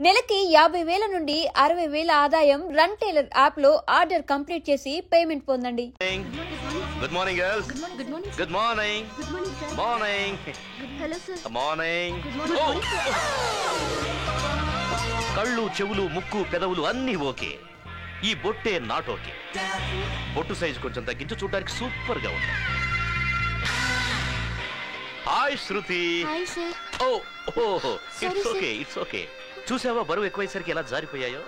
నెలకి 50,000 నుండి 60,000 ఆదాయం రన్ టైలర్ యాప్ లో ఆర్డర్ కంప్లీట్ చేసి పేమెంట్ పొందండి. Good morning girls. Good morning. Morning. Hello sir. Morning. కళ్ళు, చెవులు, ముక్కు, పెదవులు అన్నీ ఓకే. ఈ బొట్టే నాట్ ఓకే. బొట్టు సైజు కొంచెం తగ్గించు, చూడడానికి సూపర్ గా ఉంది. Hi Shruti. Hi sir. Oh it's okay, it's okay. చూసావా బరువు ఎక్కువైసరికి ఎలా జారిపోయాయో.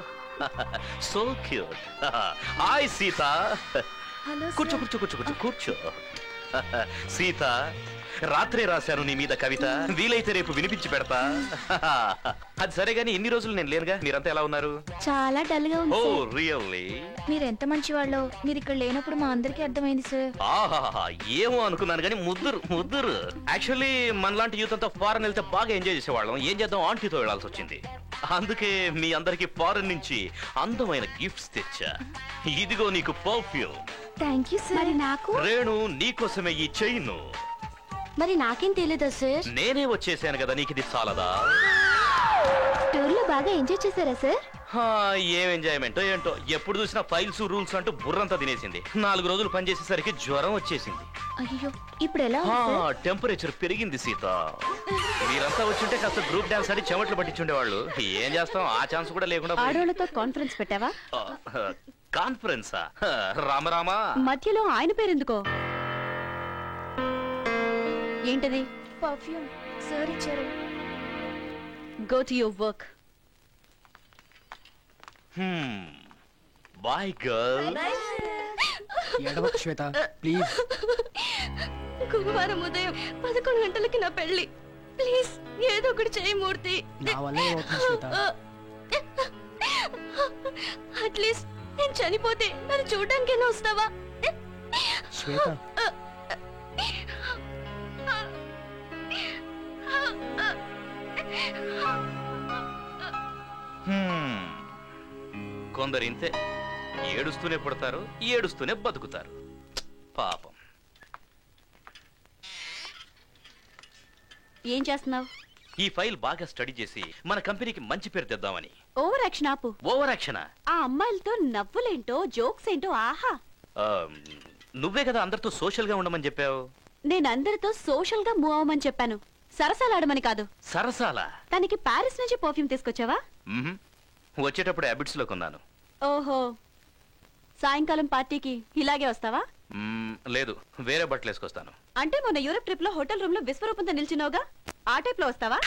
So cute. Hi Sita. Hello. కూర్చో కూర్చో కూర్చో కూర్చో కూర్చో. సీత, రాత్రే రాశాను నీ మీద కవిత, వీలైతే రేపు వినిపించి పెడతా. అది సరే గానీ ఇన్ని రోజులు నేను లేనుగా, మీరంతా ఎలా ఉన్నారు? చాలా డల్ గా ఉంది. ఓ సార్. రియల్లీ? మీరు ఎంత మంచి వాళ్ళో మీరు ఇక్కడ లేనప్పుడు మా అందరికీ అర్థమైంది సార్. ఆహా, ఏమో అనుకున్నాను కానీ ముద్దురు ముద్దురు. యాక్చువల్లీ మనలాంటి యూత్ అంతా ఫారెన్ వెళ్తే బాగా ఎంజాయ్ చేసేవాళ్ళం. ఏం చేద్దాం, ఆంటీతో వెళ్లాల్సి వచ్చింది. అందుకే మీ అందరికి ఫారెన్ నుంచి అందమైన గిఫ్ట్స్ తెచ్చా. ఇదిగో నీకు పర్ఫ్యూమ్. Thank you sir. మరి నాకు రేణు, నీకోసమే ఈ చైన్. మరి నాకేం తెలియదా సార్? నేనే వచ్చేసాను కదా, నీకు ఇది చాలదా? టూర్ లో బాగా ఎంజాయ్ చేశారా సార్? ఏం ఎంజాయ్మెంటో ఏంటో, ఎప్పుడు చూసినా ఫైల్స్ రూల్స్ అంటూ బుర్రంతా తినేసింది. 4 రోజులు పనిచేసేసరికి జ్వరం వచ్చేసింది. అయ్యో, ఇప్పుడు ఎలా ఉంది సార్? టెంపరేచర్ పెరిగింది సీత. మీరంతా వచ్చుంటే కాస్త గ్రూప్ డాన్స్ ఆడి చెమట్లు పట్టించుండేవాళ్ళు. ఏం చేస్తాం, ఆ ఛాన్స్ కూడా లేకుండా. ఆడోళ్ళతో కాన్ఫరెన్స్ పెట్టావా? కాన్ఫరెన్సా? రామరామా, మధ్యలో ఆయన పేరెందుకో? ఏంటది? పర్ఫ్యూమ్ సార్ ఇచ్చారు. Go to your work. Boy girl. ఎడవకు శ్వేత, ప్లీజ్. గురువారం ఉదయం 11 గంటలకి నా పెళ్లి. ప్లీజ్ ఏదో ఒకటి చేయి మూర్తి. నా వల్ల ఏమవుతుంది శ్వేత? అట్లీస్ట్ నేను చనిపోతే నన్ను చూడడానికైనా వస్తావా? శ్వేత, కొందరు ఇంతే, ఏడుస్తూనే పుడతారు, ఏడుస్తూనే బతుకుతారు. పాపం. ఏం చేస్తున్నావు? ఈ ఫైల్ బాగా స్టడీ చేసి మన కంపెనీకి మంచి పేరు తెద్దామని. ఓవర్ యాక్షన్ ఆపు. ఓవర్ యాక్షనా? ఆ అమ్మాయిలతో నవ్వులేంటో, జోక్స్ ఏంటో. ఆహా, నువ్వే కదా అందరితో సోషల్ గా ఉండమని చెప్పావు. నేను అందరితో సోషల్ గా మూవ్ అవ్వమని చెప్పాను, సరసాలాడమని కాదు. సరసాల? తనకి ప్యారిస్ నుంచి పర్ఫ్యూమ్ తీసుకొచ్చావా? వచ్చేటప్పుడు హ్యాబిట్స్ లో కొన్నాను. ఓహో, సాయంకాలం పార్టీకి ఇలాగే వస్తావా? లేదు, వేరే బట్టలు వేసుకొస్తాను. అంటే మొన్న యూరప్ ట్రిప్ లో హోటల్ రూమ్ లో విశ్వరూపంతో నిల్చున్నావుగా, ఆ టైప్ లో వస్తావా?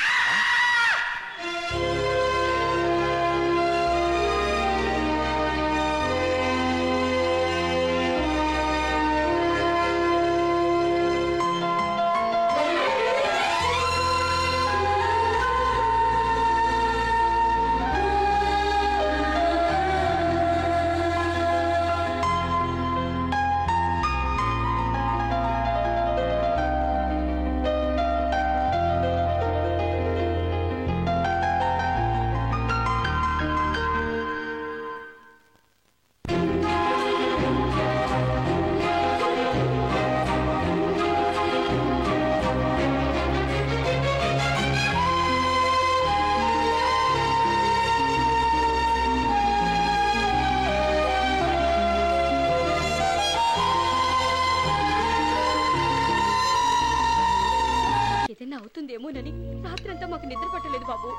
అవుతుందేమోనని రాత్రంతా మాకు నిద్ర పట్టలేదు బాబు.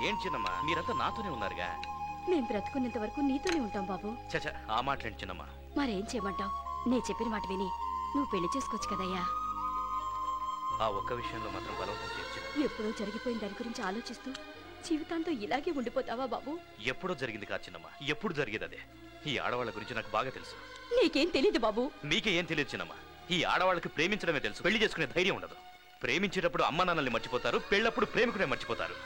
ఏం చిన్నమ్మా, మీరంతా నాతోనే ఉన్నారుగా. మేము బ్రతుకున్నంత వరకు నీతోనే ఉంటాం బాబు. చచ్చా, ఆ మాటలేంటి చిన్నమ్మా. మరేం చేయమంటావు? నే చెప్పిన మాట విని నువ్వు పెళ్లి చేసుకోవచ్చు కదయ్యా. ఆ ఒక్క విషయంలో మాత్రం బలవంతం చేయొచ్చు. ఎప్పుడో జరిగిపోయిన దాని గురించి ఆలోచిస్తూ జీవితాంతో ఇలాగే ఉండిపోతావా బాబు? ఎప్పుడో జరిగింది కాదు చిన్నమ్మా, ఎప్పుడు జరిగేది అదే. ఈ ఆడవాళ్ళ గురించి నాకు బాగా తెలుసు. నీకేం తెలీదు బాబు. మీకే ఏం తెలియదు చిన్నమ్మా. ఈ ఆడవాళ్ళకి ప్రేమించడమే తెలుసు, పెళ్లి చేసుకునే ధైర్యం ఉండదు. ప్రేమించేటప్పుడు అమ్మ నాన్నల్ని మర్చిపోతారు, పెళ్ళప్పుడు ప్రేమికునే మర్చిపోతారు.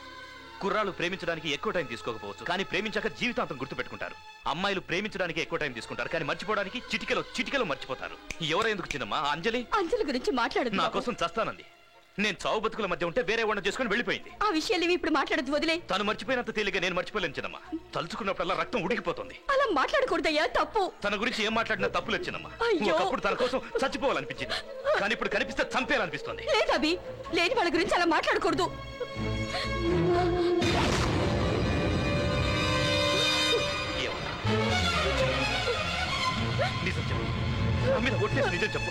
కుర్రాళ్ళు ప్రేమించడానికి ఎక్కువ టైం తీసుకోకపోవచ్చు, కానీ ప్రేమించాక జీవితాంతం గుర్తుపెట్టుకుంటారు. అమ్మాయిలు ప్రేమించడానికి ఎక్కువ టైం తీసుకుంటారు, కానీ మర్చిపోవడానికి చిటికెలో మర్చిపోతారు. ఎవరెందుకు చిన్నమ్మా? అంజలి గురించి మాట్లాడదు. నా కోసం చస్తానంది. నేను చావు బతుకుల మధ్య ఉంటే వేరే వాడిని చేసుకుని వెళ్ళిపోయింది. ఆ విషయాలు ఇప్పుడు మాట్లాడదు, వదిలే. తను మర్చిపోయినంత తేలిగా నేను మర్చిపోలేను చిన్నమ్మా. తలుచుకున్నప్పుడల్లా రక్తం ఉడికిపోతుంది. అలా మాట్లాడకూడదయ్యా, తప్పు. తన గురించి ఏం మాట్లాడినా తప్పులేదు చిన్నమ్మా. అయ్యో. ఒకప్పుడు తన కోసం చచ్చిపోవాలనిపించింది, కానీ ఇప్పుడు కనిపిస్తే చంపేయాలనిపిస్తుంది. లేదబి, లేని వాళ్ళ గురించి అలా మాట్లాడకూడదు. నా మీద ఒట్టేసి నిజం చెప్పు.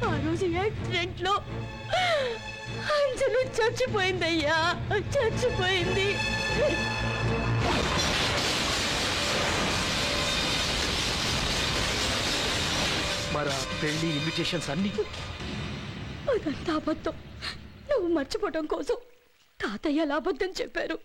ఆ రోజు యాక్సిడెంట్ లో అంజలు చచ్చిపోయిందయ్యా, చచ్చిపోయింది. మరి పెళ్లి ఇన్విటేషన్స్ అన్ని అదంతా అబద్ధం. నువ్వు మర్చిపోవడం కోసం తాతయ్య అలా అబద్ధం చెప్పారు.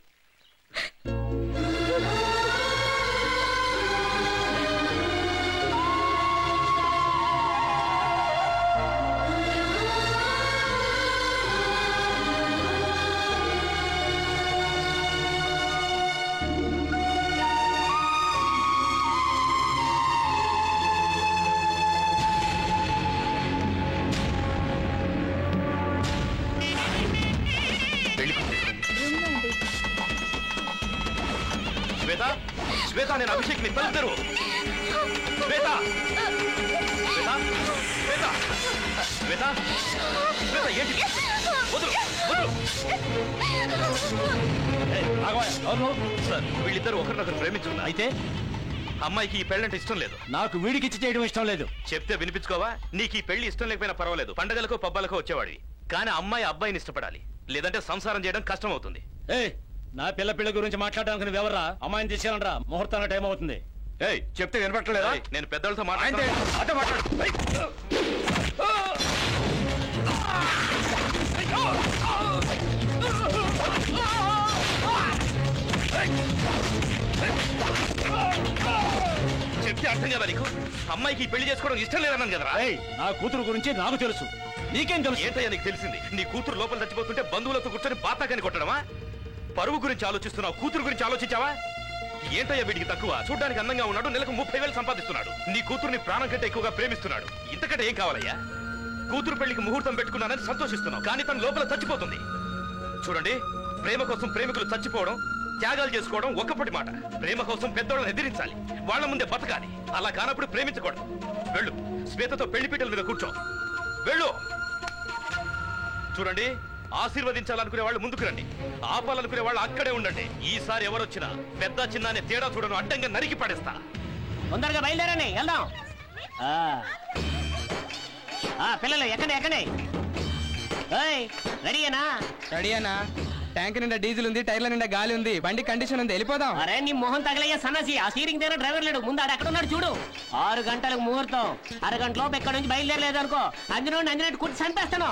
శ్వేత, శ్వేత, నేను అభిషేక్ ని తలుపుతారు. శ్వేత, శ్వేత, శ్వేత, శ్వేత, శ్వేత, ఏంటి? వదులు, వదులు. సార్, వీళ్ళిద్దరు ఒకరినొకరు ప్రేమించుకున్నా. అయితే అమ్మాయికి ఈ పెళ్ళంటే ఇష్టం లేదు. నాకు వీడికిచ్చి చేయడం ఇష్టం లేదు. చెప్తే వినిపించుకోవా? నీకు ఈ పెళ్లి ఇష్టం లేకపోయినా పర్వాలేదు, పండగలకో పబ్బాలకో వచ్చేవాడివి. కానీ అమ్మాయి అబ్బాయిని ఇష్టపడాలి, లేదంటే సంసారం చేయడం కష్టం అవుతుంది. నా పిల్ల గురించి మాట్లాడడానికి నువ్వెవర్రా? అమ్మాయిని తీసుకెళ్ళరా, ముహూర్తానికి టైం అవుతుంది. చెప్తే వినపట్టలేదా? నేను పెద్దలతో మాట్లాడితే చెప్తే అర్థం కదా నీకు? అమ్మాయికి ఈ పెళ్లి చేసుకోవడం ఇష్టం లేదన్నాను కదరా. నా కూతురు గురించి నాకు తెలుసు, నీకేం తెలుసు? ఏంటయ్యా నీకు తెలిసింది? నీ కూతురు లోపల చచ్చిపోతుంటే బంధువులతో కూర్చొని బాతాకాని కొట్టడమా? పరువు గురించి ఆలోచిస్తున్నావు, కూతురు గురించి ఆలోచించావా? ఏంటయ్యా వీడికి తక్కువ? చూడ్డానికి అందంగా ఉన్నాడు, నెలకు 30,000 సంపాదిస్తున్నాడు. నీ కూతుర్ని ప్రాణం కంటే ఎక్కువగా ప్రేమిస్తున్నాడు. ఇంతకంటే ఏం కావాలయ్యా? కూతురు పెళ్లికి ముహూర్తం పెట్టుకున్నానని సంతోషిస్తున్నావు, కానీ తన లోపల చచ్చిపోతుంది. చూడండి, ప్రేమ కోసం ప్రేమికులు చచ్చిపోవడం, త్యాగాలు చేసుకోవడం ఒక్కప్పటి మాట. ప్రేమ కోసం పెద్దోళ్ళని ఎదిరించాలి, వాళ్ళ ముందే బతకాలి. అలా కానప్పుడు ప్రేమించకూడదు. వెళ్ళు, శ్వేతతో పెళ్లి పీటల మీద కూర్చో. వెళ్ళు. చూడండి, ఆశీర్వదించాలనుకునే వాళ్ళు ముందుకు రండి, ఆపాలనుకునే వాళ్ళు అక్కడే ఉండండి. ఈసారి ఎవరొచ్చినా పెద్ద చిన్న అనే తేడా చూడను, అడ్డంగా నరికి పడేస్తా. తొందరగా బయలుదేరండి, వెళ్దాం. పిల్లలు ఎక్కడే రెడీయేనా? రెడీయేనా? ట్యాంక్ నిండా డీజిల్ ఉంది, టైర్ల నిండా గాలి ఉంది, బండి కండిషన్ ఉంది, వెళ్ళిపోదాం. అరే నీ మొహం తగలయ్యా సన్నసి, ఆ స్టీరింగ్ దగ్గర డ్రైవర్ లేడు, ముందు ఆడు ఎక్కడ ఉన్నాడు చూడు. 6 గంటలకు ముహూర్తం, అరగంట లోపు ఎక్కడి నుంచి బయలుదేరలేదు అనుకో, అంజనట్టు కుట్టి చంపేస్తాను.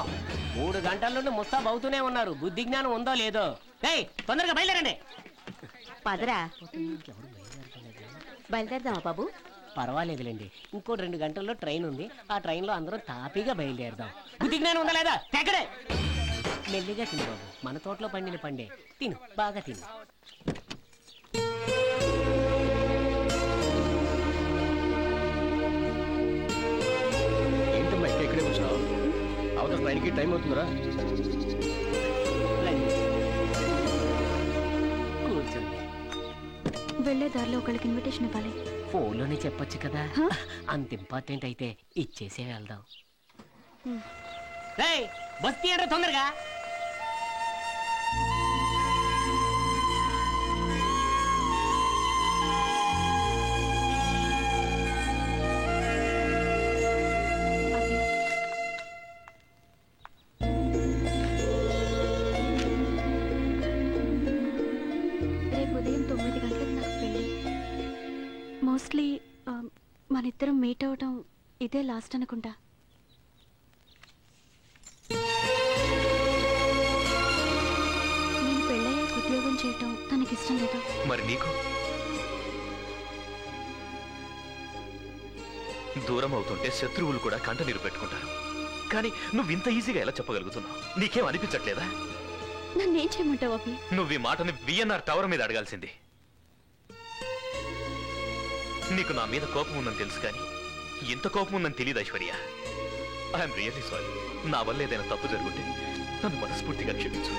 3 గంటల నుండి ముస్తాబ్ అవుతూనే ఉన్నారు, బుద్ధి జ్ఞానం ఉందో లేదో. తొందరగా బయలుదేరండి. పదరా, బయలుదేరదామా బాబు? పర్వాలేదులేండి, ఇంకో 2 గంటల్లో ట్రైన్ ఉంది, ఆ ట్రైన్ లో అందరం తాపీగా బయలుదేరదాం. బుద్ధి జ్ఞానం ఉందా లేదా? ఎక్కడే మెల్లిగా తిను బాబు, మన తోటలో పండిన పండే, తిను, బాగా తిను. ఏంటమ్మా ఇక్కడే వచ్చినావు? అవతల ట్రైన్కి టైం అవుతుందిరా. కూర్చోండి. వెళ్లే దారిలో ఒకళ్ళకి ఇన్విటేషన్ ఇవ్వాలి. ఫోన్లోనే చెప్పొచ్చు కదా. అంత ఇంపార్టెంట్ అయితే ఇచ్చేసే వెళ్దాం. బస్ తీయండి తొందరగా. రేపు ఉదయం 9 గంటలకు నాకు పెళ్ళి. మోస్ట్లీ మనిద్దరం మీట్ అవడం ఇదే లాస్ట్ అనుకుంటా. నేను పెళ్ళయ్యాక ఉద్యోగం చేయటం తనకిష్టం లేదు. మరి నీకు? దూరం అవుతుంటే శత్రువులు కూడా కంట నీరు పెట్టుకుంటారు, కానీ నువ్వు ఇంత ఈజీగా ఎలా చెప్పగలుగుతున్నావు? నీకేం అనిపించట్లేదా? నన్నేం చేయమంటావు అభి? నువ్వు ఈ మాటని విఎన్ఆర్ టవర్ మీద అడగాల్సింది. నీకు నా మీద కోపం ఉందని తెలుసు, కానీ ఇంత కోపం ఉందని తెలియదు ఐశ్వర్య. I'm really sorry. నా వల్ల ఏదైనా తప్పు జరుగుంటే నన్ను మనస్ఫూర్తిగా క్షమించు.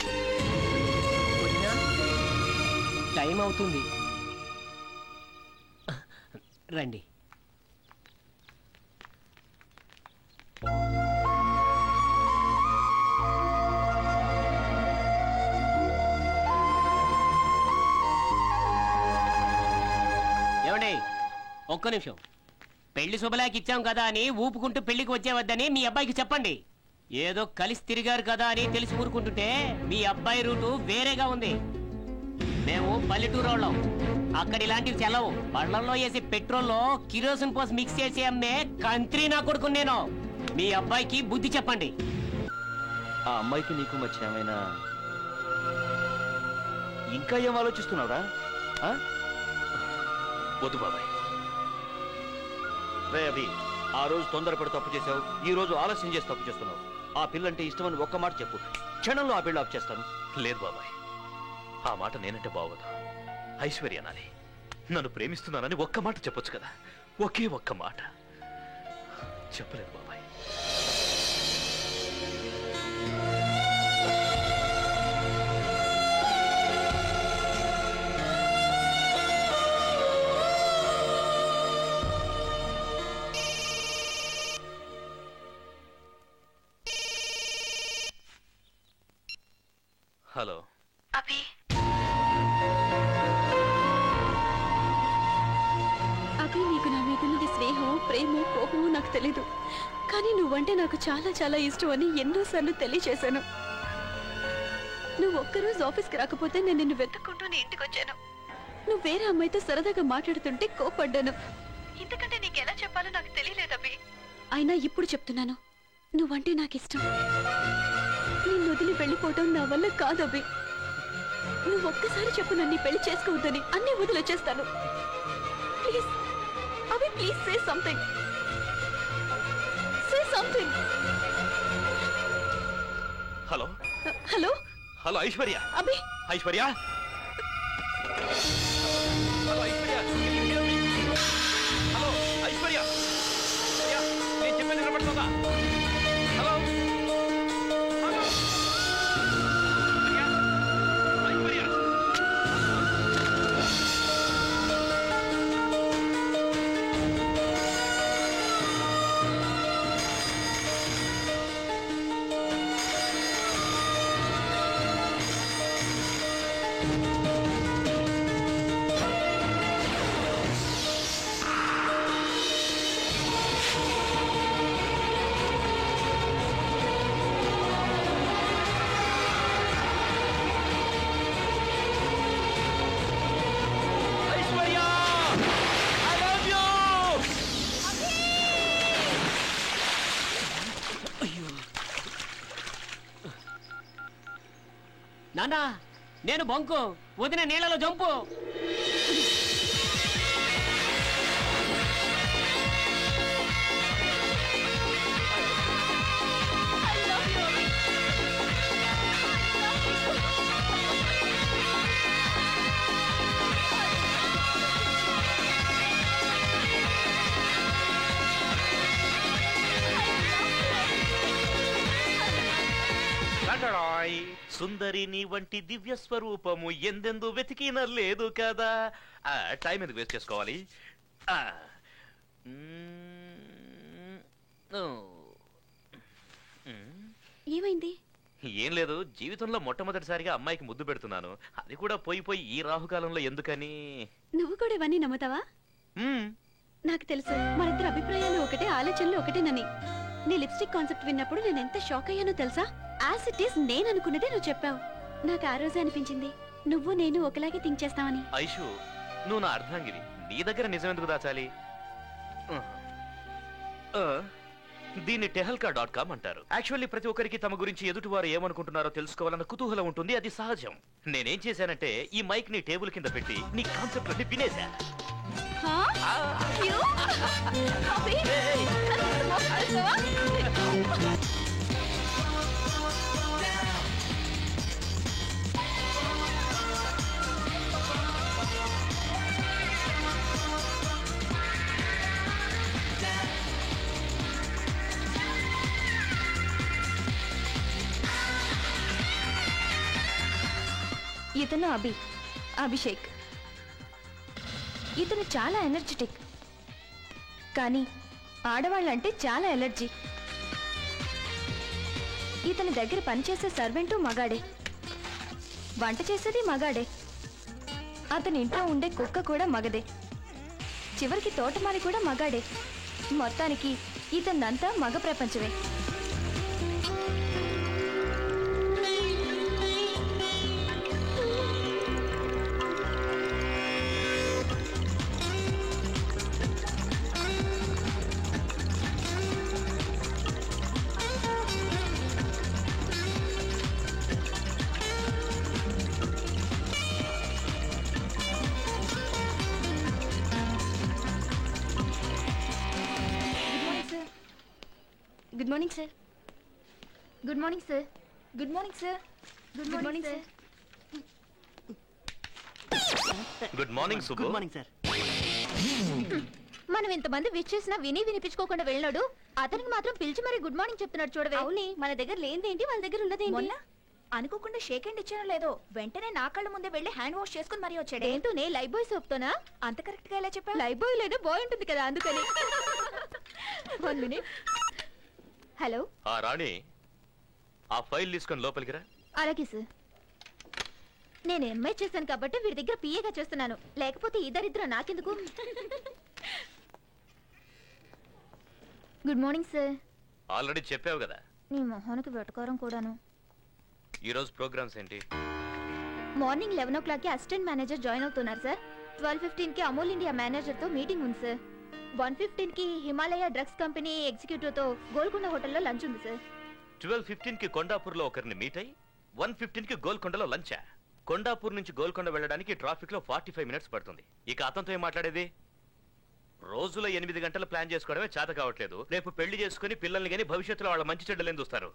టైం అవుతుంది, రండి. ఏమండి, ఒక్క నిమిషం. పెళ్లి శుభలేఖ ఇచ్చాం కదా అని ఊపుకుంటూ పెళ్లికి వచ్చేవద్దని మీ అబ్బాయికి చెప్పండి. ఏదో కలిసి తిరిగారు కదా అని తెలిసి ఊరుకుంటుంటే మీ అబ్బాయి రూటు వేరేగా ఉంది. మేము పల్లెటూరు వాళ్ళం, అక్కడ ఇలాంటివి చెలవు. బళ్ళల్లో వేసి పెట్రోల్లో కిరోసిన్ పోసి మిక్స్ చేసి అమ్మే కంత్రి నా కొడుకు నేను. మీ అబ్బాయికి బుద్ధి చెప్పండి. ఆ అమ్మాయికి నీకు మధ్య ఏమైనా ఇంకా ఏం ఆలోచిస్తున్నావురా? వద్దు బాబాయ్. రే అభి, ఆ రోజు తొందరపడి తప్పు చేసావు, ఈ రోజు ఆలస్యం చేసి తప్పు చేస్తున్నావు. ఆ పిల్లంటే ఇష్టమని ఒక్క మాట చెప్పు, క్షణంలో ఆ పిల్ల ఆఫ్ చేస్తాను. లేదు బాబాయ్, ఆ మాట నేనంటే బాగోదు. ఐశ్వర్య అనాలి. నన్ను ప్రేమిస్తున్నానని ఒక్క మాట చెప్పొచ్చు కదా, ఒకే ఒక్క మాట. చెప్పలేదు బాబాయ్. హలో అభి, అభి, నీకు నా మీద ఉన్నది స్నేహం, ప్రేమ, కోపము నాకు తెలీదు. కానీ నువ్వంటే నాకు చాలా చాలా ఇష్టం అని ఎన్నోసార్లు తెలియచేశాను. నువ్వు ఒక్కరోజు ఆఫీస్కి రాకపోతే నేను నిన్ను వెతుక్కుంటూ నీ ఇంటికి వచ్చాను. నువ్వు వేరే అమ్మాయితో సరదాగా మాట్లాడుతుంటే కోపడ్డాను. ఇంతకంటే నీకు ఎలా చెప్పాలో నాకు తెలియలేదు అభి. అయినా ఇప్పుడు చెప్తున్నాను, నువ్వంటే నాకు ఇష్టం. నిన్ను వదిలి వెళ్ళిపోవటం నా వల్ల కాదు అభి. నువ్వు ఒక్కసారి చెప్పు నన్ను పెళ్లి చేసుకోవద్దని, అన్నీ వదిలొచ్చేస్తాను. Please Abhi, please say something. Say something. Hello hello hello Aishwarya. Abhi, Aishwarya, hello Aishwarya, hello Aishwarya, నేను చెప్పేది వినపడుతుందా? Hello hello Aishwarya. నానా, నేను బొంకు, వదిన నీళ్ళలో జంపు. సుందరి నీ వంటి దివ్య స్వరూపము ఎందెందు వెతికిన లేదు కదా. టైం ఎందుకు వేస్ట్ చేసుకోవాలి? ఏమైంది? ఏం లేదు, జీవితంలో మొట్టమొదటిసారిగా అమ్మాయికి ముద్దు పెడుతున్నాను. అది కూడా పోయి ఈ రాహుకాలంలో ఎందుకని. నువ్వు కూడా ఇవన్నీ నమ్ముతావా? నాకు తెలుసు, మనిద్దరు అభిప్రాయాలు ఒకటే, ఆలోచనలు ఒకటేనని. నీ లిప్స్టిక్ కాన్సెప్ట్ విన్నప్పుడు నేను ఎంత షాక్ అయ్యానో తెలుసా? యాజ్ ఇట్ ఈస్ నేను అనుకున్నదే నువ్వు చెప్పావు. నాకు ఆ రోజే అనిపించింది నువ్వు నేను ఒకలాగే థింక్ చేస్తావని. ఐషు, నువ్వు నా అర్ధాంగిరి, నీ దగ్గర నిజం ఎందుకు దాచాలి? దీన్ని tehalka.com అంటారు. యాక్చువల్లీ ప్రతి ఒక్కరికి తమ గురించి ఎదుటివారు ఏమనుకుంటున్నారో తెలుసుకోవాలన్న కుతూహలం ఉంటుంది, అది సహజం. నేనేం చేశానంటే ఈ మైక్ ని టేబుల్ కింద పెట్టి నీ కాన్సెప్ట్ అన్ని వినేశా. ఇతను అభిషేక్. ఇతను చాలా ఎనర్జెటిక్, కానీ ఆడవాళ్ళంటే చాలా ఎలర్జీ. ఇతని దగ్గర పనిచేసే సర్వెంటు మగాడే, వంట చేసేది మగాడే, అతని ఇంట్లో ఉండే కుక్క కూడా మగదే, చివరికి తోటమాలి కూడా మగాడే. మొత్తానికి ఇతన్నంతా మగ ప్రపంచమే. Good morning sir. Good morning sir. Good morning sir. Good morning sir. Good morning Subbu. Good morning sir. మనం ఇంతమంది విష్ చేసినా వినిపించుకోకుండా వెళ్ళాడు, అతనికి మాత్రం పిలిచి మరి గుడ్ మార్నింగ్ చెప్తున్నాడు చూడవే. అవునే, మన దగ్గర లేనిదేంటి వాళ్ళ దగ్గర ఉన్నదేంటి? మొన్న అనుకోకుండా షేక్ హ్యాండ్ ఇచ్చానో లేదో వెంటనే నా కళ్ళ ముందే వెళ్ళి హ్యాండ్ వాష్ చేసుకుని మరీ వచ్చాడు. ఏంటో నే లైఫ్ బాయ్ సోప్తోనా? అంత కరెక్ట్ గా ఎలా చెప్పా? లైఫ్ బాయ్ లేదా బాయ్ ఉంటుంది కదా, అందుకని. 1 minute. హలో. ఆ రాణి, ఆ ఫైల్ తీసుకొని లోపలికి రా. అలాగే సార్. నేను ఎంఐ చేశాను కాబట్టి వీడి దగ్గర పిఏగా చేస్తున్నాను, లేకపోతే ఇద్దరిద్దరు నాకెందుకు. Good morning sir. ఆల్రెడీ చెప్పావు కదా. నీ మొహానికి వెటకారం కూడాను. ఈరోజు ప్రోగ్రామ్స్ ఏంటి? మార్నింగ్ 11 o'clockకి అసిస్టెంట్ మేనేజర్ జాయిన్ అవుతున్నారు సార్. 12:15కి అమూల్ ఇండియా మేనేజర్తో మీటింగ్ ఉంది సార్. 1:15కి హిమాలయ డ్రగ్స్ కంపెనీ ఎగ్జిక్యూటివ్తో గోల్కొండ హోటల్లో లంచ్ ఉంది సార్. 12:15కి కొండాపూర్లో ఒకరిని మీట్ అయ్యి 1:15కి గోల్కొండలో లంచా? కొండాపూర్ నుంచి గోల్కొండ వెళ్ళడానికి ట్రాఫిక్ లో 45 minutes పడుతుంది. ఇక అతనితో ఏం మాట్లాడేది? రోజులో 8 గంటలు ప్లాన్ చేసుకోవడమే చేత కావట్లేదు. రేపు పెళ్లి చేసుకుని పిల్లల్ని గానీ భవిష్యత్తులో వాళ్ళ మంచి చెడ్డలేని చూస్తారు.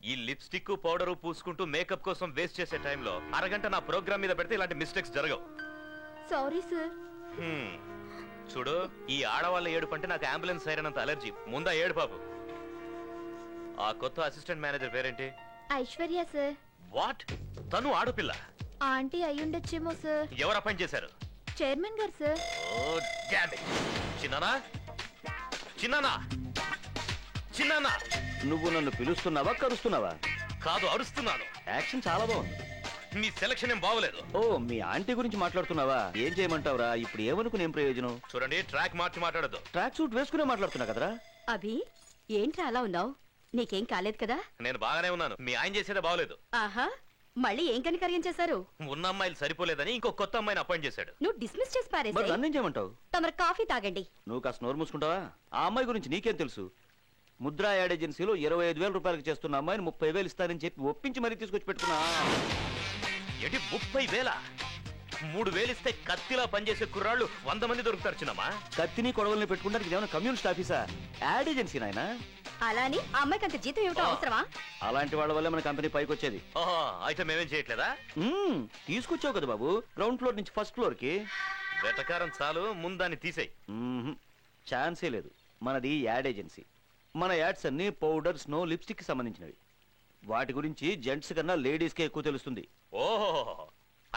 ఈ లిప్స్టిక్ పౌడరు పూసుకుంటూ మేకప్ కోసం వేస్ట్ చేసే టైంలో అరగంట నా ప్రోగ్రామ్ మీద పెడితే ఇలాంటి మిస్టేక్స్ జరగవు. Sorry sir. చూడు, ఈ ఆడవాళ్ళ ఏడుపు అంటే నాకు అంబులెన్స్ సైరనంత అలర్జీ. ముందా ఏడు బాబు. ఆ కొత్త అసిస్టెంట్ మేనేజర్ పేరేంటి? ఐశ్వర్య సార్. వాట్? తను ఆడపిల్ల? ఆంటీ అయ్యుండొచ్చేమో సార్. ఎవరు అపాయింట్ చేశారు? చైర్మన్ గారు సార్. Oh damn it. చిన్నానా, చిన్నానా, చిన్నానా. నువ్వు నన్ను పిలుస్తున్నావా కరుస్తున్నావా? కాదు, అరుస్తున్నాను. యాక్షన్ చాలా బాగుంది. మీ సెలక్షన్ ఏం బాగోలేదు. ఓ, మీ ఆంటీ గురించి మాట్లాడుతున్నావా? ఏం చేయమంటావురా? ఇప్పుడు ఏమనుకుని ఏం ప్రయోజనం? చూడండి, ట్రాక్ మార్చి మాట్లాడద్దు. ట్రాక్ సూట్ వేసుకునే మాట్లాడుతున్నా కదరా. అభి, ఏంట్రా అలా ఉన్నావు? నీకేం కాలేదు కదా? నేను బాగానే ఉన్నాను. మీ ఆయన చేసేదే బాగోలేదు. ఆహా, మళ్ళీ ఏం కనికర్యం చేశారు? ఉన్న అమ్మాయిలు సరిపోలేదని ఇంకో కొత్త అమ్మాయిని అపాయింట్ చేశాడు. నువ్వు డిస్మిస్ చేసి మరి పారేసి నన్నేం చేయమంటావు? తమరు కాఫీ తాగండి. నువ్వు కాస్త నోరు మూసుకుంటావా? ఆ అమ్మాయి గురించి నీకేం తెలుసు? ముద్రా యాడ్ ఏజెన్సీలో 25,000 రూపాయలకి చేస్తున్న అమ్మాయిని 30,000 ఇస్తానని చెప్పి ఒప్పించి మరీ తీసుకొచ్చి పెట్టుకున్నా. ఏంటి 30,000? 3,000 ఇస్తే కత్తిలా పనిచేసే కుర్రాళ్ళు 100 మంది దొరుకుతారు చిన్నమ్మా. కత్తిని కొడవల్ని పెట్టుకుంటానికి ఏమైనా కమ్యూనిస్ట్ ఆఫీసా? యాడ్ ఏజెన్సీ నాయనా. అలాని ఆ అమ్మాయికి అంత జీతం ఏమిటో అవసరమా? అలాంటి వాళ్ళ వల్ల మన కంపెనీ పైకి వచ్చేది. ఓహో, అయితే మేమేం చేయట్లేదా? తీసుకొచ్చావు కదా బాబు, గ్రౌండ్ ఫ్లోర్ నుంచి ఫస్ట్ ఫ్లోర్ కి. వెటకారం చాలు, ముందాన్ని తీసేయి. ఛాన్సే లేదు. మనది యాడ్ ఏజెన్సీ. మన యాడ్స్ అన్ని పౌడర్, స్నో, లిప్స్టిక్ కి సంబంధించినవి. వాటి గురించి జెంట్స్ కన్నా లేడీస్ కే ఎక్కువ తెలుస్తుంది. ఓహో,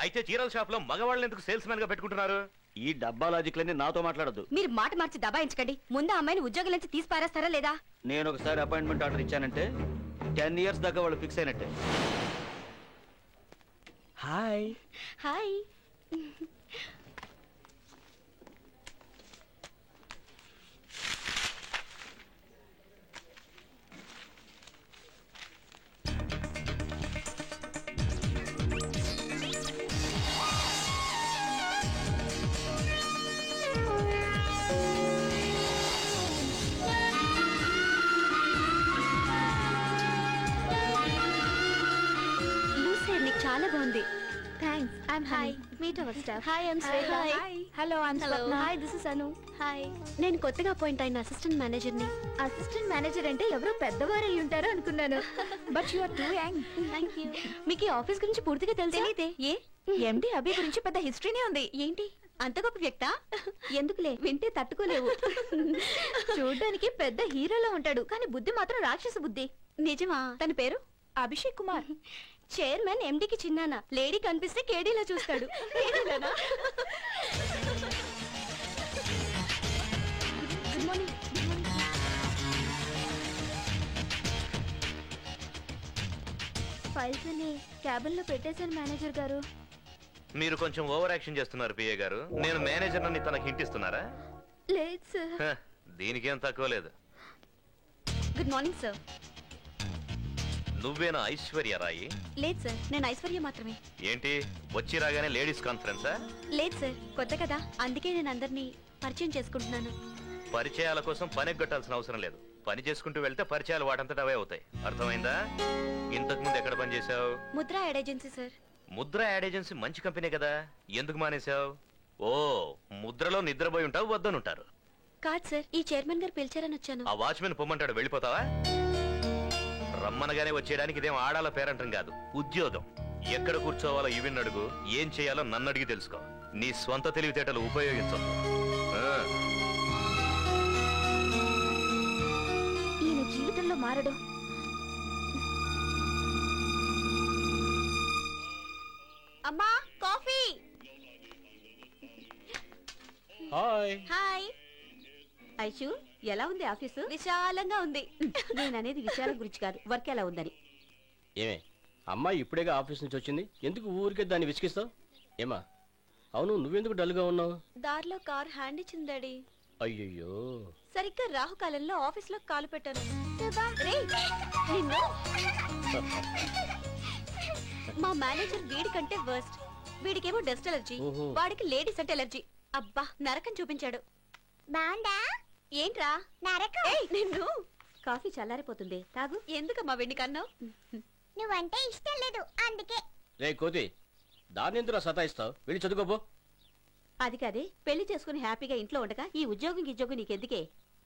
అయితే చీరల షాప్ లో మగవాళ్ళని ఎందుకు సేల్స్ మ్యాన్ గా పెట్టుకుంటున్నారు? ఈ డబ్బా లాజిక్లన్నీ నాతో మాట్లాడద్దు. మీరు మాట మార్చి దబాయించకండి. ముందు ఆ అమ్మాయిని ఉద్యోగం నుంచి తీసి పారేస్తారా లేదా? నేను ఒకసారి అపాయింట్మెంట్ ఆర్డర్ ఇచ్చానంటే 10 years దాకా వాళ్ళు ఫిక్స్ అయినట్టే. హాయ్. హాయ్. చాలా బాగుంది. Thanks. I'm hi. Meet our staff. Hi, I'm Shreya. Hi. Hello, I'm hello. Swapna. Hi, this is Anu. Hi. నేను కొత్తగా అపాయింట్ అయిన అసిస్టెంట్ మేనేజర్ని. అసిస్టెంట్ మేనేజర్ అంటే ఎవరో పెద్దవారు అయి ఉంటారు అనుకున్నాను. But you are too young. Thank you. మీకు ఈ ఆఫీస్ గురించి పూర్తిగా తెలియదే? ఏ ఎండి అభి గురించి పెద్ద హిస్టరీనే ఉంది. ఏంటి అంత గొప్ప వ్యక్తా? ఎందుకులే, వింటే తట్టుకోలేవు. చూడ్డానికి పెద్ద హీరోలో ఉంటాడు, కానీ బుద్ధి మాత్రం రాక్షస బుద్ధి. నిజమా? తన పేరు అభిషేక్ కుమార్. చైర్మన్ ఎండికి చిన్నానా. లేడీ కనిపిస్తే కేడీలా చూస్తాడు. Good morning. ఫైల్స్ అన్ని క్యాబిన్ లో పెట్టేశాను మేనేజర్ గారు. మీరు కొంచెం ఓవర్ యాక్షన్ చేస్తున్నారు పిఏ గారు. నేను మేనేజర్ అని తనకి హింట్ ఇస్తున్నారా? లేదు సార్. హ, దీనికేం తక్కువ లేదు. Good morning sir. నువ్వేనా ఐశ్వర్య రాయి? లేదు సార్, నేను ఐశ్వర్య మాత్రమే. ఏంటి వచ్చి రాగానే లేడీస్ కాన్ఫరెన్సా? లేదు సార్, కొత్త కదా, అందుకే నేను అందరినీ పరిచయం చేసుకుంటున్నాను. పరిచయాల కోసం పని ఎగ్గొట్టాల్సిన అవసరం లేదు. పని చేసుకుంటూ వెళ్తే పరిచయాలు వాటంతట అవే అవుతాయి. అర్థమైందా? ఇంతకు ముందు ఎక్కడ పని చేసావు? Mudra ad agency sir. Mudra ad agency మంచి కంపెనీ కదా, ఎందుకు మానేశావు? ఓ, ముద్రలో నిద్రపోయి ఉంటావు, వద్దనుంటారు. కాదు సార్, ఈ చైర్మన్ గారు పిలిచారని వచ్చాను. ఆ వాచ్మెన్ పొమ్మంటాడు, వెళ్ళిపోతావా? రమ్మనగానే వచ్చేయడానికి ఇదేం ఆడాల పేరంటం కాదు, ఉద్యోగం. ఎక్కడ కూర్చోవాలో ఇవిన్ అడుగు, ఏం చేయాలో నన్ను అడిగి తెలుసుకో. నీ స్వంత తెలివితేటలు ఉపయోగించవు. ఈయన జీవితంలో మారడు. అమ్మా, కాఫీ. హాయ్. హాయ్. ఐషు, ఎలా ఉంది ఆఫీసు? విశాలంగా ఉంది. నేను అనేది విషయాల గురించి కాదు, వర్క్ ఎలా ఉందని. ఏమే, అమ్మాయి ఇప్పుడేగా ఆఫీస్ నుంచి వచ్చింది, ఎందుకు ఊరికే దాన్ని విసిగిస్తావు? ఏమా, అవును నువ్వెందుకు డల్గా ఉన్నావు? దారిలో కార్ హ్యాండ్ ఇచ్చింది డాడీ. అయ్యయ్యో. సరిగ్గా రాహుకాలంలో ఆఫీస్ లో కాలు పెట్టాను. రేయ్, నిన్ను. మా మేనేజర్ వీడి కంటే వర్స్ట్. వీడికేమో డస్ట్ ఎలర్జీ, ఓహో. వాడికి లేడీస్ అంటే ఎలర్జీ. అబ్బా, నరకం చూపించాడు. బాండా ఏంట్రా నరకం. ఏయ్, నిన్ను. కాఫీ చల్లారిపోతుంది, తాగు. ఎందుకమ్మా వెండి కన్నావు? నువ్వంటే ఇష్టం లేదు అందుకే. రే కోతి, దాన్ని ఎందుకు సతాయిస్తావు? వెళ్ళి చదువుకోపో. అది కాదే, పెళ్లి చేసుకుని హ్యాపీగా ఇంట్లో ఉండగా ఈ ఉద్యోగం నీకెందుకే?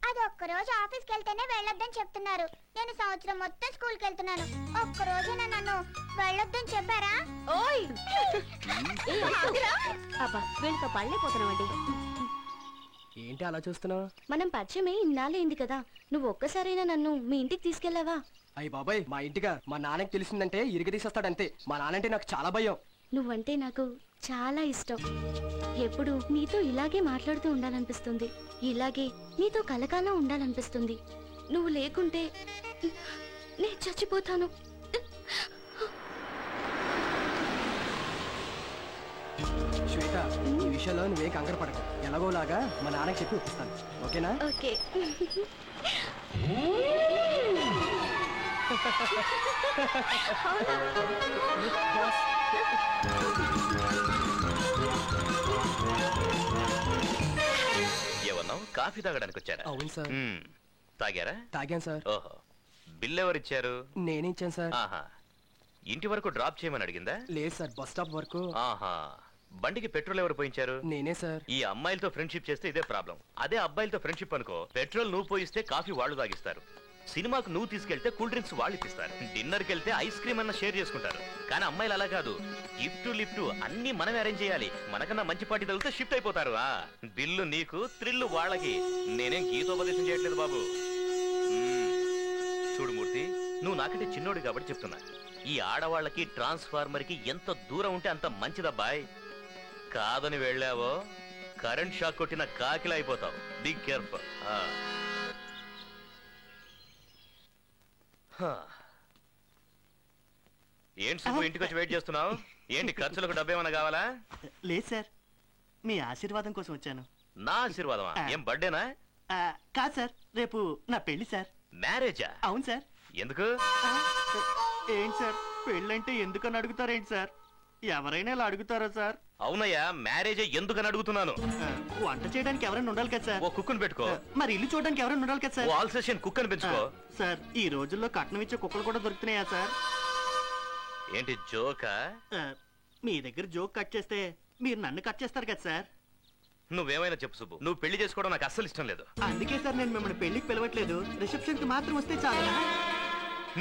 అది ఒక్కరోజు ఆఫీస్కి వెళ్తేనే వెళ్ళొద్దని చెప్తున్నారు. నేను సంవత్సరం మొత్తం స్కూల్కి వెళ్తున్నాను. ఒక్కరోజైనా నన్ను వెళ్ళొద్దని చెప్పారా? ఓయ్, ఏ, ఆగురా. అబ్బా, వీళ్ళతో పళ్ళైపోతున్నామండి. ఏంటి అలా చూస్తున్నావు? మనం పరిచయమే ఇన్నాళ్ళైంది కదా, నువ్వు ఒక్కసారైనా నన్ను మీ ఇంటికి తీసుకెళ్ళావా? అయ్యి బాబాయ్, మా ఇంటిగా మా నాన్నకి తెలిసిందంటే ఇరిగి తీసేస్తాడంతే. మా నాన్నంటే నాకు చాలా భయం. నువ్వంటే నాకు చాలా ఇష్టం. ఎప్పుడు నీతో ఇలాగే మాట్లాడుతూ ఉండాలనిపిస్తుంది. ఇలాగే నీతో కలకాలం ఉండాలనిపిస్తుంది. నువ్వు లేకుంటే నేను చచ్చిపోతాను. శ్వేత, ఈ విషయంలో నువ్వేం కంగారు పడకు. ఎలాగోలాగా మా నాన్నకి చెప్పి ఒప్పిస్తాను, ఓకేనా? ఓకే. ఏమన్నావు? కాఫీ తాగడానికి వచ్చారా? అవును సార్. తాగారా? తాగాను సార్. ఓహో, బిల్ ఎవరిచ్చారు? నేనే ఇచ్చాను సార్. ఆహా, ఇంటి వరకు డ్రాప్ చేయమని అడిగిందా? లేదు సార్, బస్ స్టాప్ వరకు. ఆహా, బండికి పెట్రోల్ ఎవరు పోయించారు? నేనే సార్. ఈ అమ్మాయిలతో ఫ్రెండ్షిప్ చేస్తే ఇదే ప్రాబ్లం. అదే అబ్బాయిలతో ఫ్రెండ్షిప్ అనుకో, పెట్రోల్ నువ్వు పోయిస్తే కాఫీ వాళ్ళు తాగిస్తారు, సినిమాకు నువ్వు తీసుకెళ్తే కూల్ డ్రింక్స్ వాళ్ళు ఇప్పిస్తారు, డిన్నర్కి వెళ్తే ఐస్ క్రీమ్ అన్న షేర్ చేసుకుంటారు. కానీ అమ్మాయిలు అలా కాదు, గిఫ్ట్ లిఫ్ట్ అన్ని మనమే అరేంజ్ చేయాలి. మనకన్నా మంచి పార్టీ తగిలితే షిఫ్ట్ అయిపోతారు. బిల్లు నీకు, థ్రిల్లు వాళ్ళకి. నేనేం గీతోపదేశం చేయట్లేదు బాబు. చూడు మూర్తి, నువ్వు నాకంటే చిన్నోడు కాబట్టి చెప్తున్నా, ఈ ఆడవాళ్ళకి ట్రాన్స్ఫార్మర్ కి ఎంత దూరం ఉంటే అంత మంచిదబ్బాయ్. కాదని వెళ్ళావో కరెంట్ షాక్ కొట్టిన కాకిలా అయిపోతావు. Be careful. ఏంటి సుబ్బు, ఇంటికి వచ్చి వెయిట్ చేస్తున్నావు? ఏంటి ఖర్చులకు డబ్బేమన్నా కావాలా? లేదు సార్, మీ ఆశీర్వాదం కోసం వచ్చాను. నా ఆశీర్వాదమా? ఏం బర్త్డేనా? కాదు సార్, రేపు నా పెళ్లి సార్. మ్యారేజా? అవును సార్. ఎందుకు? ఏంటి సార్, పెళ్ళంటే ఎందుకని అడుగుతారేంటి సార్? ఎవరైనా ఇలా అడుగుతారా సార్? అవునయ్యా, మ్యారేజ్ ఎందుకని అడుగుతున్నాను. వంట చేయడానికి ఎవరైనా ఉండాలి కదా సార్. ఓ కుక్కుని పెట్టుకో. మరి ఇల్లు చూడడానికి ఎవరైనా ఉండాలి కదా సార్. ఓ ఆల్ సెషన్ కుక్ అని పెంచుకో. సార్, ఈ రోజుల్లో కట్నం ఇచ్చే కుక్కలు కూడా దొరుకుతున్నాయా సార్? ఏంటి జోకా? మీ దగ్గర జోక్ కట్ చేస్తే మీరు నన్ను కట్ చేస్తారు కదా సార్. నువ్వేమైనా చెప్పు సుబ్బు, నువ్వు పెళ్లి చేసుకోవడం నాకు అస్సలు ఇష్టం లేదు. అందుకే సార్ నేను మిమ్మల్ని పెళ్లికి పిలవట్లేదు, రిసెప్షన్ కి మాత్రం వస్తే చాలు.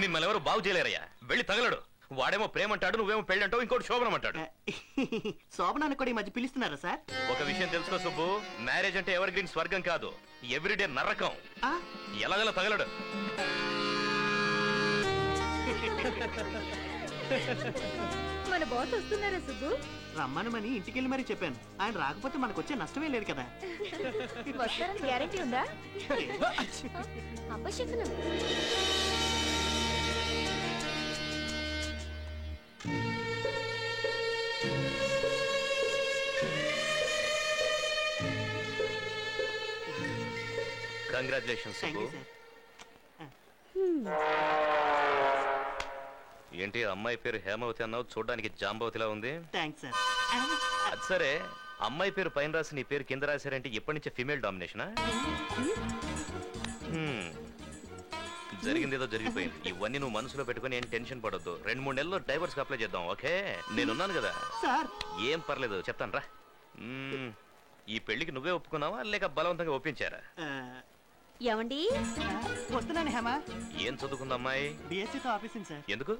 మిమ్మల్ని ఎవరు బాగు చేయలేరయ్యా, వెళ్ళి తగలడు. వాడేమో ప్రేమ అంటాడు, నువ్వేమో పెళ్లి అంటావు, ఇంకోటి శోభనం అంటాడు. శోభనాన్ని కూడా ఈ మధ్య పిలుస్తున్నారా సార్? ఒక విషయం తెలుసుకో సుబ్బు, మ్యారేజ్ అంటే ఎవర్ గ్రీన్ స్వర్గం కాదు, ఎవ్రీడే నరకం. ఎలాగలా తగలడు. మన బాస్ వస్తున్నారా సుబ్బు? రమ్మనమని ఇంటికెళ్ళి మరీ చెప్పాను. ఆయన రాకపోతే మనకు వచ్చే నష్టమే లేదు కదా. వస్తారని గ్యారెంటీ ఉందా? అపశకునం. Congratulations thank you sir. ఏంటి అమ్మాయి పేరు హేమవతి అన్నావు, చూడడానికి జాంబవతిలా ఉంది. Thanks sir. అది సరే, అమ్మాయి పేరు పైన రాసి నీ పేరు కింద రాశారంటే ఇప్పటి నుంచే ఫీమేల్ డామినేషనా? జరిగింది ఏదో జరిగిపోయింది. ఇవన్నీ నువ్వు మనసులో పెట్టుకుని ఏం టెన్షన్ పడొద్దు. 2-3 నెలల్లో డైవర్స్ అప్లై చేద్దాం. ఓకే, నేనున్నాను కదా. సార్ ఏం పర్లేదు, చెప్తాను రా. ఈ పెళ్లికి నువ్వే ఒప్పుకున్నావా లేక బలవంతంగా ఒప్పించారా? ఏమండి వస్తున్నాను హేమా. ఏం చదువుకుందా అమ్మాయి? బిఎస్సీతో ఆఫీసింగ్ సార్. ఎందుకు?